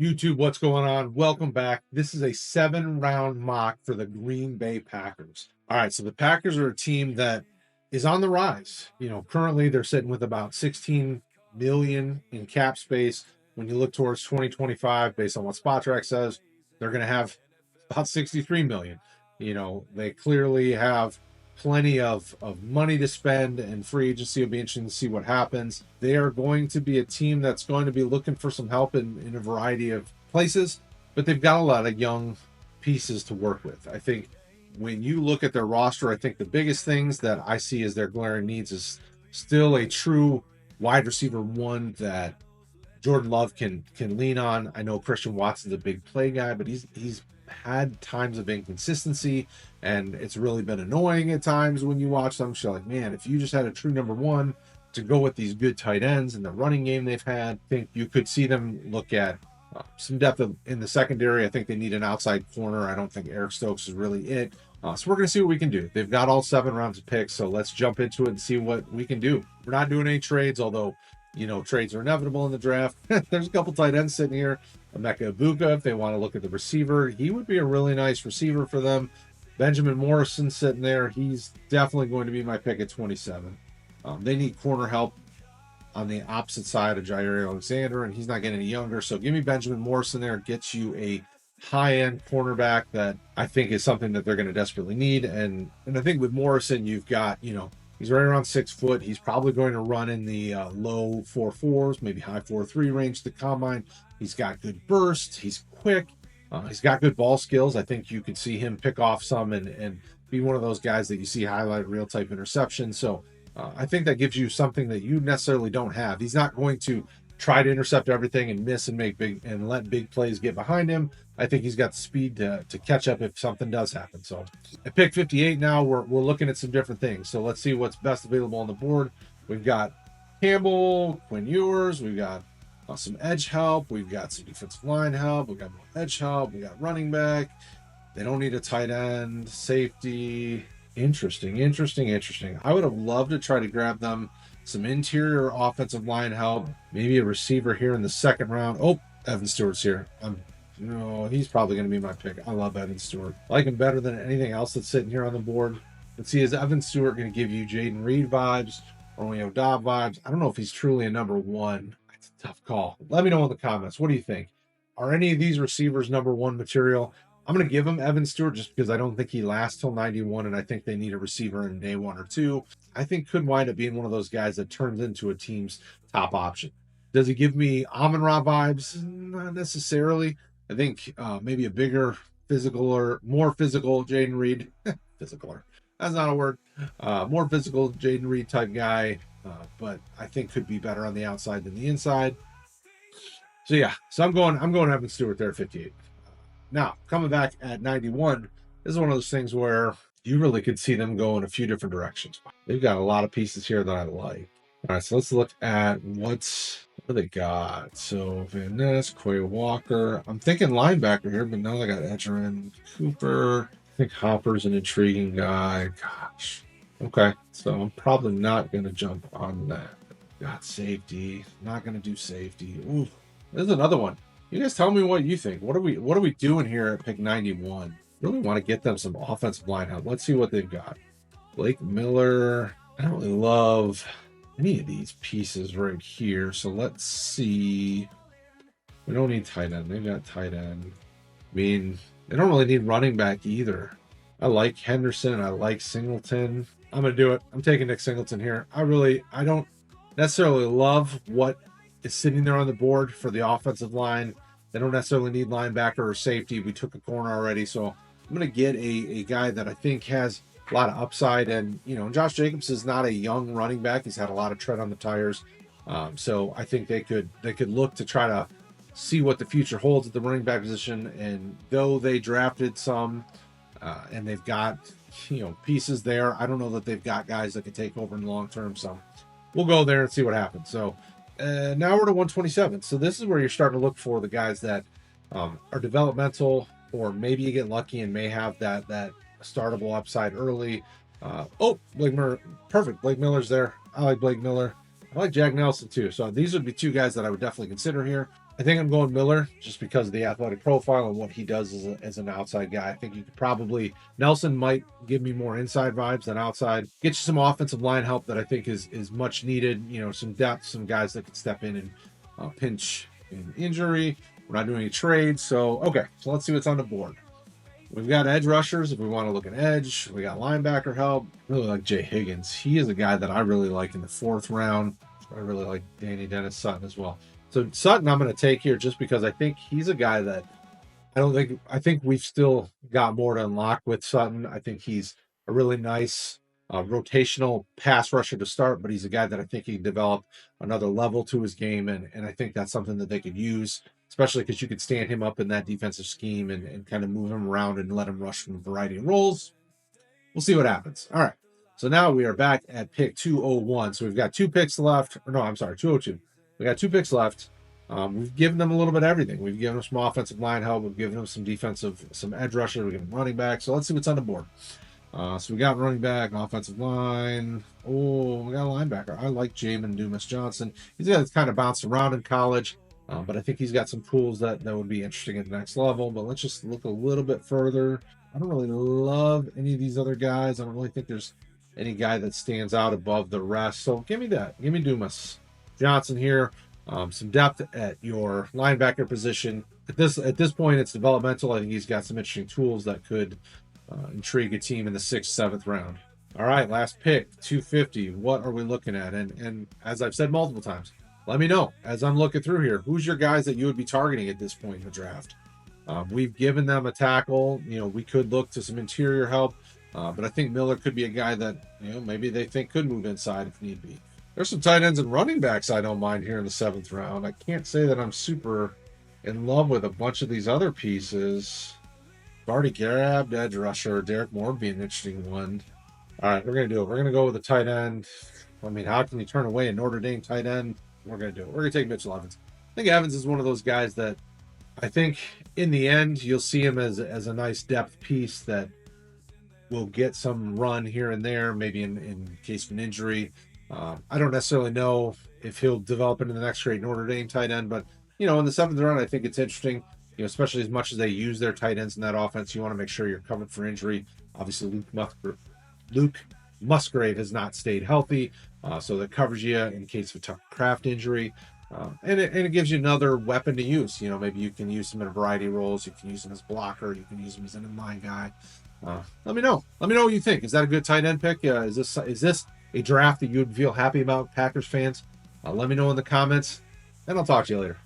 YouTube, what's going on? Welcome back. This is a 7-round mock for the Green Bay Packers. All right, so the Packers are a team that is on the rise. Currently they're sitting with about 16 million in cap space. When you look towards 2025, based on what Spotrac says, they're going to have about 63 million. They clearly have plenty of money to spend, and free agency will be interesting to see what happens. They are going to be a team that's going to be looking for some help in a variety of places, but they've got a lot of young pieces to work with. I think when you look at their roster, I think the biggest things that I see as their glaring needs is still a true wide receiver one that Jordan Love can lean on. I know Christian Watson's a big play guy, but he's had times of inconsistency, and it's really been annoying at times when you watch them. So like, man, if you just had a true number one to go with these good tight ends and the running game they've had, I think you could see them look at some depth in the secondary. I think they need an outside corner. I don't think Eric Stokes is really it. So we're going to see what we can do. They've got all 7 rounds of picks, so let's jump into it and see what we can do. We're not doing any trades, although trades are inevitable in the draft. There's a couple tight ends sitting here. Emeka Ibuka, if they want to look at the receiver, he would be a really nice receiver for them. Benjamin Morrison sitting there. He's definitely going to be my pick at 27. They need corner help on the opposite side of Jair Alexander, and he's not getting any younger. So give me Benjamin Morrison there. Gets you a high-end cornerback that I think is something that they're going to desperately need. And I think with Morrison, you've got, he's right around 6 foot. He's probably going to run in the low 4.4s, maybe high 4.3 range to the combine. He's got good burst. He's quick. He's got good ball skills. I think you could see him pick off some and be one of those guys that you see highlight real type interception. So I think that gives you something that you necessarily don't have. He's not going to try to intercept everything and miss and make big and let big plays get behind him. I think he's got the speed to catch up if something does happen. So at pick 58 now, we're looking at some different things. So let's see what's best available on the board. We've got Campbell, Quinn Ewers. We've got some edge help. We've got some defensive line help. We've got more edge help. We got running back. They don't need a tight end, safety. Interesting. I would have loved to try to grab them some interior offensive line help, maybe a receiver here in the 2nd round. Oh, Evan Stewart's here. No, he's probably going to be my pick. I love Evan Stewart. I like him better than anything else that's sitting here on the board. Let's see, is Evan Stewart going to give you Jaden Reed vibes or Romeo Dobb vibes? I don't know if he's truly a number one. It's a tough call. Let me know in the comments. What do you think? Are any of these receivers number one material? I'm going to give him Evan Stewart just because I don't think he lasts till 91, and I think they need a receiver in day 1 or 2. I think could wind up being one of those guys that turns into a team's top option. Does he give me Amon-Ra vibes? Not necessarily. I think maybe a bigger, physical or more physical Jaden Reed. Physical. That's not a word. More physical Jaden Reed type guy, but I think could be better on the outside than the inside. So yeah, so I'm going Evan Stewart there at 58. Now, coming back at 91, this is one of those things where you really could see them go in a few different directions. They've got a lot of pieces here that I like. All right, so let's look at what do they got. So Van Ness, Quay Walker. I'm thinking linebacker here, but now I got Edgerrin, Cooper. I think Hopper's an intriguing guy. Gosh. Okay, so I'm probably not going to jump on that. Got safety. Not going to do safety. Ooh, there's another one. You guys tell me what you think. What are we doing here at pick 91? Really want to get them some offensive line help. Let's see what they've got. Blake Miller. I don't really love any of these pieces right here. So let's see. We don't need tight end. They've got tight end. I mean, they don't really need running back either. I like Henderson. I like Singleton. I'm going to do it. I'm taking Nick Singleton here. I don't necessarily love what is sitting there on the board for the offensive line. They don't necessarily need linebacker or safety. We took a corner already. So I'm going to get a guy that I think has a lot of upside. And, Josh Jacobs is not a young running back. He's had a lot of tread on the tires. So I think they could look to try to see what the future holds at the running back position. And though they drafted some and they've got, pieces there, I don't know that they've got guys that can take over in the long term. So we'll go there and see what happens. So now we're to 127. So this is where you're starting to look for the guys that are developmental, or maybe you get lucky and may have that startable upside early. Blake Miller. Perfect. Blake Miller's there. I like Blake Miller. I like Jack Nelson too. So these would be 2 guys that I would definitely consider here. I think I'm going Miller just because of the athletic profile and what he does as an outside guy. I think you could probably Nelson might give me more inside vibes than outside. Get you some offensive line help that I think is much needed. You know, some depth, some guys that can step in and pinch in injury. We're not doing any trades, so okay. So let's see what's on the board. We've got edge rushers if we want to look at edge. We got linebacker help. Really like Jay Higgins. He is a guy that I really like in the 4th round. I really like Danny Dennis Sutton as well. So Sutton I'm going to take here just because I think he's a guy that I think we've still got more to unlock with Sutton. I think he's a really nice rotational pass rusher to start, but he's a guy that I think he can develop another level to his game. And I think that's something that they could use, especially because you could stand him up in that defensive scheme and kind of move him around and let him rush from a variety of roles. We'll see what happens. All right. So now we are back at pick 201. So we've got 2 picks left. Or no, I'm sorry, 202. We got 2 picks left. We've given them a little bit of everything. We've given them some offensive line help. We've given them some defensive, some edge rusher. We've given them running back. So let's see what's on the board. So we got running back, offensive line. Oh, we got a linebacker. I like Jamin Dumas Johnson. He's got kind of bounced around in college, but I think he's got some tools that would be interesting at the next level. But let's just look a little bit further. I don't really love any of these other guys. I don't really think there's any guy that stands out above the rest. So give me that. Give me Dumas Johnson here. Some depth at your linebacker position. At this point, it's developmental. I think he's got some interesting tools that could intrigue a team in the 6th, 7th round. All right, last pick, 250. What are we looking at? And as I've said multiple times, let me know as I'm looking through here. Who's your guys that you would be targeting at this point in the draft? We've given them a tackle. You know, we could look to some interior help, but I think Miller could be a guy that, you know, maybe they think could move inside if need be. There's some tight ends and running backs I don't mind here in the 7th round. I can't say that I'm super in love with a bunch of these other pieces. I've already grabbed edge rusher. Derek Moore would be an interesting one. All right, we're going to do it. We're going to go with a tight end. I mean, how can you turn away a Notre Dame tight end? We're going to do it. We're going to take Mitchell Evans. I think Evans is one of those guys that I think in the end, you'll see him as a nice depth piece that will get some run here and there, maybe in case of an injury. I don't necessarily know if he'll develop into the next great Notre Dame tight end, but, you know, in the 7th round, I think it's interesting, you know, especially as much as they use their tight ends in that offense. You want to make sure you're covered for injury. Obviously, Luke Musgrave has not stayed healthy, so that covers you in case of a Tucker Kraft injury. And it gives you another weapon to use. You know, maybe you can use him in a variety of roles. You can use him as blocker. You can use him as an inline guy. Let me know. Let me know what you think. Is that a good tight end pick? Is this a draft that you would feel happy about, Packers fans? Let me know in the comments, and I'll talk to you later.